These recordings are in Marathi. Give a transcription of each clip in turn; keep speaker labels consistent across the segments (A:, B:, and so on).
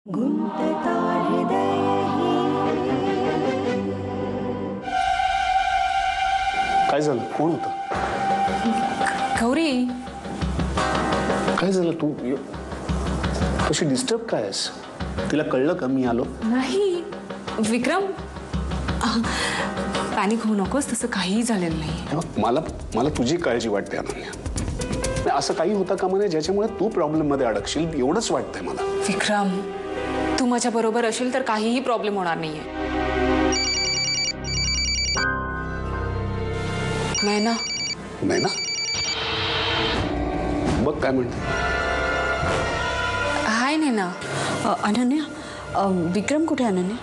A: काय झालं? कोण होतं?
B: गौरी.
A: काय झालं? तू कशी डिस्टर्ब काय आहेस? तिला कळलं का मी आलो?
B: नाही विक्रम, पॅनिक होऊ नकोस, तसं काहीही झालेलं नाही.
A: मला तुझी काळजी वाटते अनन्या. असं काही होतं का म्हणे ज्याच्यामुळे तू प्रॉब्लेम मध्ये अडकशील, एवढंच वाटतंय मला.
B: विक्रम, तू माझ्या बरोबर असेल तर काहीही प्रॉब्लेम होणार नाहीये. नाही ना?
A: नाही ना? बघ काय म्हणते.
B: हाय नाही ना.
C: अनन्या, विक्रम कुठे आहे अनन्या?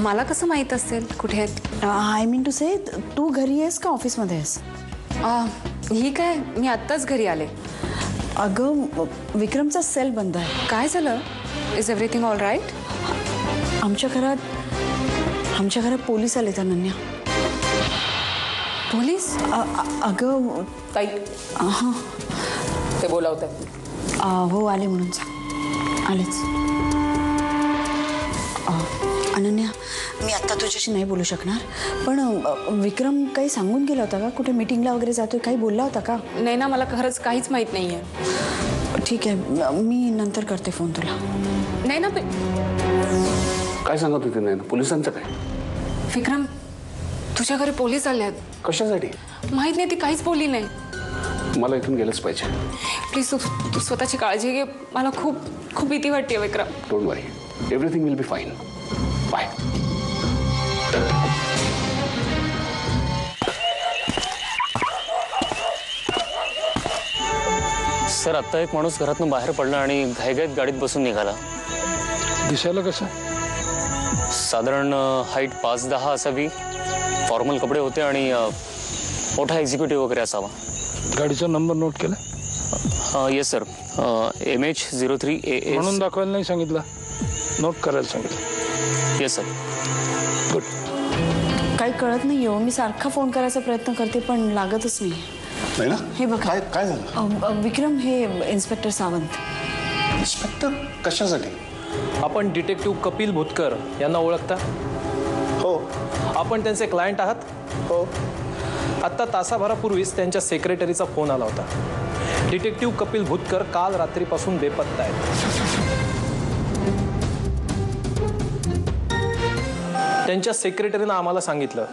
B: मला कसं माहित असेल कुठे आहेत?
C: आय मीन टू से, तू घरी आहेस का ऑफिसमध्ये आहेस?
B: ही काय, मी आत्ताच घरी आले.
C: अगं, विक्रमचा सेल बंद आहे.
B: काय झालं? Is everything all right?
C: आमच्या घरात पोलीस आलेत अनन्या.
B: पोलीस?
C: अगं
B: ताई, ते बोलावतात.
C: हो, आले म्हणून सांग. आलेच. अनन्या, मी आत्ता तुझ्याशी नाही बोलू शकणार, पण विक्रम काही सांगून गेला होता का? कुठे मीटिंगला वगैरे जातोय, काही बोलला होता का?
B: नाही ना, मला खरंच काहीच माहित नाहीये.
C: ठीक आहे, मी नंतर करते फोन तुला.
B: नाही ना.
A: काय सांगत होती? नाही ना, पोलिसांचं काय?
B: विक्रम, तुझ्या घरी पोलीस आले आहेत.
A: कशासाठी?
B: माहित नाही, ती काहीच बोलली नाही.
A: मला इथून गेलंच पाहिजे.
B: प्लीज तू स्वतःची काळजी घे. मला खूप खूप भीती वाटते Vikram.
A: Don't worry, everything will be fine. Bye.
D: Sir, आता एक माणूस घरातून बाहेर पडला आणि घाईघाईत गाडीत बसून निघाला.
E: दिसायला कसं?
D: साधारण हाईट 5'10" असावी, फॉर्मल कपडे होते आणि मोठा एक्झिक्युटिव्ह वगैरे असावा.
E: गाडीचा नंबर नोट केला?
D: Yes sir, MH03AA.
E: म्हणून दाखवायला नाही सांगितलं, नोट करायला सांगितलं.
D: Yes sir.
E: गुड.
C: काही कळत नाही हो, मी सारखा फोन करायचा प्रयत्न करते पण लागतच नाही.
A: नाही ना?
C: हे बघा.
A: काय झालं?
C: विक्रम, हे इन्स्पेक्टर सावंत.
A: इन्स्पेक्टर? कशासाठी?
F: आपण डिटेक्टिव्ह कपिल भुतकर यांना ओळखता?
A: हो.
F: आपण त्यांचे क्लायंट आहात?
A: हो.
F: आत्ता तासाभरापूर्वीच त्यांच्या सेक्रेटरीचा फोन आला होता. डिटेक्टिव्ह कपिल भुतकर काल रात्रीपासून बेपत्ता आहेत. त्यांच्या सेक्रेटरीनं आम्हाला सांगितलं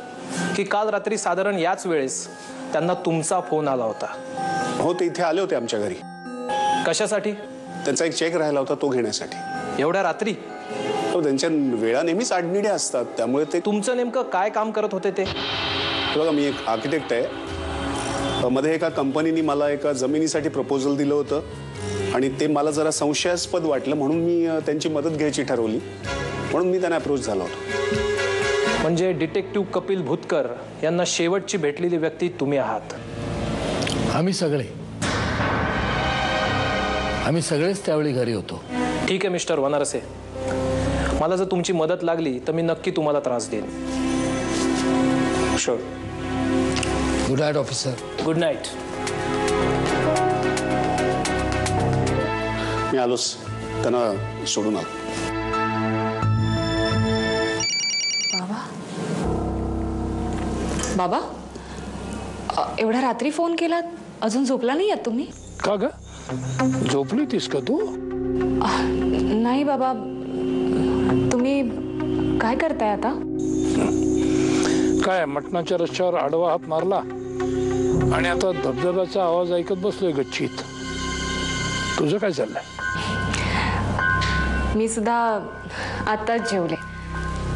F: की काल रात्री साधारण याच वेळेस त्यांना तुमचा फोन आला होता.
A: हो, ते इथे आले होते आमच्या घरी.
F: कशासाठी?
A: त्यांचा एक चेक राहिला होता, तो घेण्यासाठी.
F: एवढ्या रात्री?
A: हो, त्यांच्या वेळा नेहमीच आडनिड्या असतात, त्यामुळे ते.
F: तुमचं नेमकं काय काम करत होते ते?
A: बघा, मी एक आर्किटेक्ट आहे. मध्ये एका कंपनीने मला एका जमिनीसाठी प्रपोजल दिलं होतं आणि ते मला जरा संशयास्पद वाटलं, म्हणून मी त्यांची मदत घ्यायची ठरवली, म्हणून मी त्यांना अप्रोच झालो होतो.
F: म्हणजे डिटेक्टिव्ह कपिल भुतकर यांना शेवटची भेटलेली व्यक्ती तुम्ही आहात?
E: आम्ही सगळेच त्यावेळी घरी होतो.
F: ठीक आहे मिस्टर वनरसे, मला जर तुमची मदत लागली तर मी नक्की तुम्हाला त्रास देईन.
A: Sure.
E: Good night officer.
F: Good night.
A: मी आलोच, त्यांना सोडून आलो.
B: बाबा, एवढ्या रात्री फोन केलात, अजून झोपला नाही आहात तुम्ही?
E: का ग, झोपली होतीस का तू?
B: नाही बाबा, तुम्ही काय करताय आता?
E: काय, मटणाच्या रश्श्यावर आडवा हात मारला आणि आता धबधब्याचा आवाज ऐकत बसलोय गच्चीत. तुझं काय चाललंय?
B: मी सुद्धा आत्ताच जेवले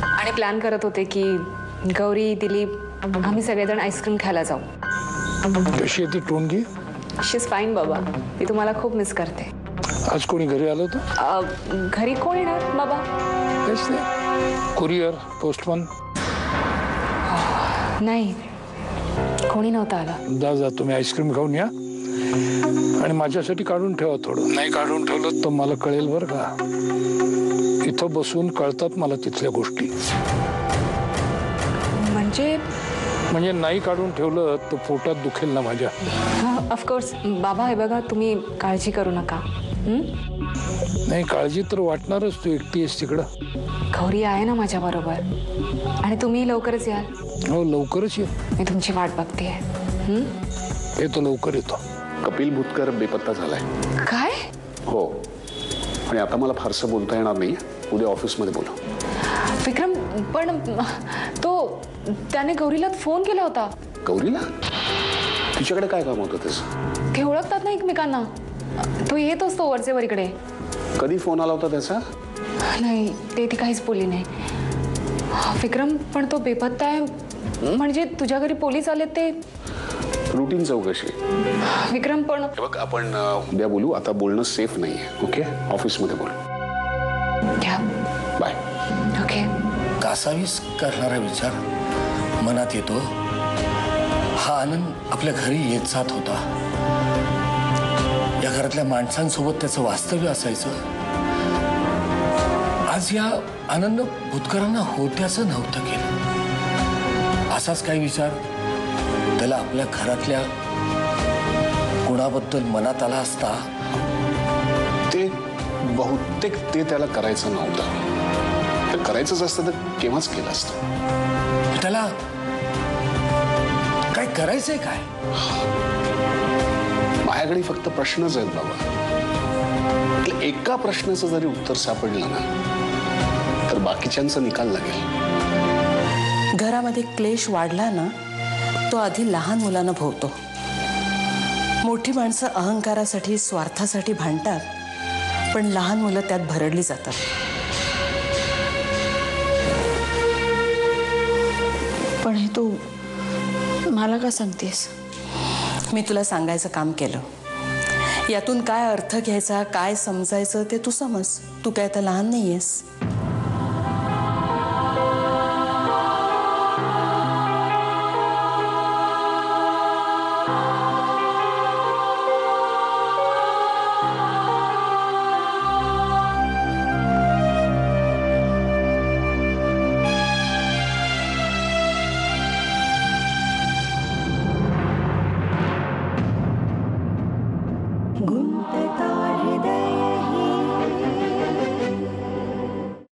B: आणि प्लॅन करत होते की गौरी, दिलीप, आम्ही सगळेजण आईस्क्रीम खायला जाऊ.
E: कशी आहे ती टोनगी?
B: शी इज फाईन बाबा, मी तुम्हाला खूप मिस करते.
E: आज कोणी घरी आलं होतं?
B: घरी कोण येणार बाबा?
E: तेच नाही, कुरिअर, पोस्टमन?
B: नाही, कोणी नव्हतं आलं.
E: जा तुम्ही आईस्क्रीम खाऊन या आणि माझ्यासाठी काढून ठेवा थोडं. नाही काढून ठेवलं तर मला कळेल बरं का. इथं बसून कळतात मला तिथल्या गोष्टी. म्हणजे नाही काढून ठेवलं तर पोटात दुखेल ना माझ्या.
B: ऑफकोर्स बाबा, हे बघा, तुम्ही काळजी करू नका.
E: नाही, काळजी तर वाटणारच, तू एकटी आहेस तिकडं.
B: गौरी आहे ना माझ्या बरोबर, आणि तुम्ही लवकरच याल.
E: हो, लवकरच ये.
B: मी तुमची वाट बघतेय.
E: येतो, लवकर येतो.
A: कपिल भुतकर बेपत्ता झालाय.
B: काय?
A: हो, आणि आता मला फारसं बोलता येणार नाही. उद्या ऑफिसमध्ये बोलू.
B: विक्रम, पण त्याने गौरीला फोन केला होता.
A: गौरीला? तिच्याकडे काय काम होतं त्याचं?
B: ते ओळखतात ना एकमेकांना. तो येत असतो वरचे इकडे.
A: कधी फोन आला होता त्याचा?
B: नाही, ती काहीच बोलली नाही. विक्रम, पण तो बेपत्ता आहे म्हणजे तुझ्या घरी पोलीस आले ते?
A: रुटीन चौकशी.
B: विक्रम, पण
A: बघ, आपण उद्या बोलू. आता बोलणं सेफ नाहीये. ओके, ऑफिसमध्ये बोलू.
B: घ्या.
A: बाय.
B: ओके.
G: कासावीस करणारा विचार मनात येतो. हा आनंद आपल्या घरी येत जात होता. या घरातल्या माणसांसोबत त्याचं वास्तव्य असायचं. आज या आनंद भूतकरांना होत्याचं नव्हतं केलं. असाच काही विचार त्याला आपल्या घरातल्या गुणाबद्दल मनात आला असता.
A: ते बहुतेक ते त्याला करायचं नव्हतं. तर करायचंच असतं तर केव्हाच केलं असतं.
G: त्याला काय करायचंय काय?
A: माझ्याकडे फक्त प्रश्नच आहेत बाबा. एका प्रश्नाचं जरी उत्तर सापडलं ना तर बाकीच्यांचा निकाल लागेल.
C: घरामध्ये क्लेश वाढला ना, तो आधी लहान मुलांना भोवतो. मोठी माणसं अहंकारासाठी, स्वार्थासाठी भांडतात, पण लहान मुलं त्यात भरडली जातात. पण हे तू मला का सांगतेस? मी तुला सांगायचं काम केलं. यातून काय अर्थ घ्यायचा, काय समजायचं ते तू समज. तू काय तर लहान नाहीयेस.